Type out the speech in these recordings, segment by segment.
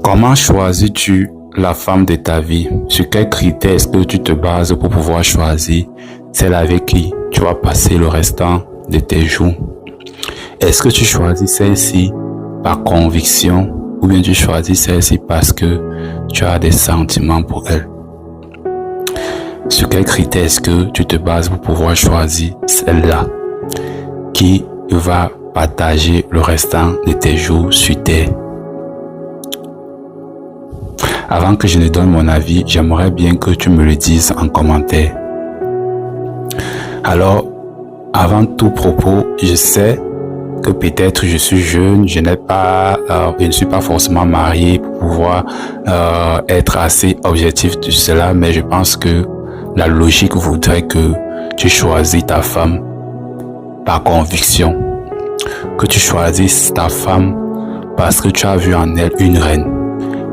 Comment choisis-tu la femme de ta vie? Sur quels critères est-ce que tu te bases pour pouvoir choisir celle avec qui tu vas passer le restant de tes jours? Est-ce que tu choisis celle-ci par conviction ou bien tu choisis celle-ci parce que tu as des sentiments pour elle? Sur quels critères est-ce que tu te bases pour pouvoir choisir celle-là qui va partager le restant de tes jours sur terre? Avant que je ne donne mon avis, j'aimerais bien que tu me le dises en commentaire. Alors, avant tout propos, je sais que peut-être je suis jeune, je ne suis pas forcément marié pour pouvoir être assez objectif de cela, mais je pense que la logique voudrait que tu choisis ta femme par conviction, que tu choisisses ta femme parce que tu as vu en elle une reine,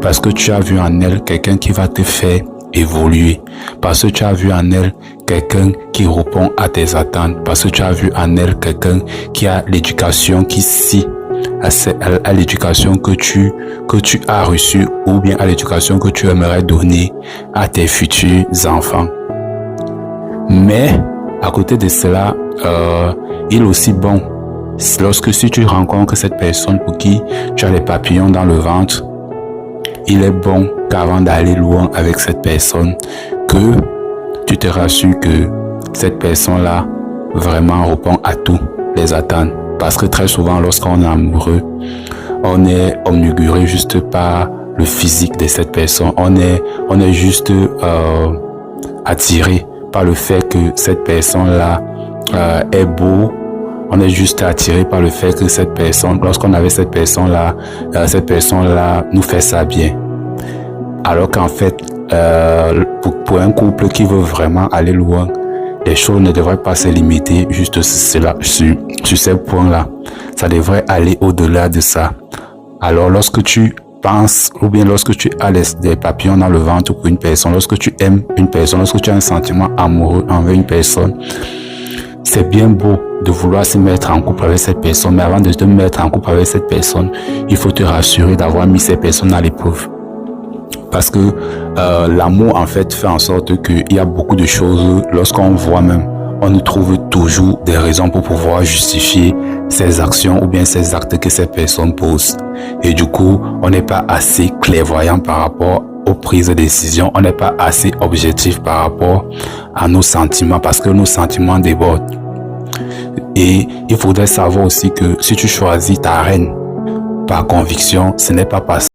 parce que tu as vu en elle quelqu'un qui va te faire évoluer, parce que tu as vu en elle quelqu'un qui répond à tes attentes, parce que tu as vu en elle quelqu'un qui a l'éducation qui scie à l'éducation que tu as reçue ou bien à l'éducation que tu aimerais donner à tes futurs enfants. Mais à côté de cela, il est aussi bon si tu rencontres cette personne pour qui tu as les papillons dans le ventre, il est bon qu'avant d'aller loin avec cette personne, que tu te rassures que cette personne-là vraiment répond à tous les attentes. Parce que très souvent, lorsqu'on est amoureux, on est omniguré juste par le physique de cette personne. On est juste attiré par le fait que cette personne-là est beau. On est juste attiré par le fait que cette personne, lorsqu'on avait cette personne-là nous fait ça bien. Alors qu'en fait, pour un couple qui veut vraiment aller loin, les choses ne devraient pas se limiter juste sur ces points-là. Ça devrait aller au-delà de ça. Alors lorsque tu penses, ou bien lorsque tu as des papillons dans le ventre pour une personne, lorsque tu aimes une personne, lorsque tu as un sentiment amoureux envers une personne, c'est bien beau de vouloir se mettre en couple avec cette personne, mais avant de te mettre en couple avec cette personne, il faut te rassurer d'avoir mis cette personne à l'épreuve. Parce que l'amour, en fait, fait en sorte qu'il y a beaucoup de choses, lorsqu'on voit même, on nous trouve toujours des raisons pour pouvoir justifier ces actions ou bien ces actes que cette personne pose. Et du coup, on n'est pas assez clairvoyant par rapport aux prises de décision, on n'est pas assez objectif par rapport à nos sentiments parce que nos sentiments débordent. Et il faudrait savoir aussi que si tu choisis ta reine par conviction, ce n'est pas parce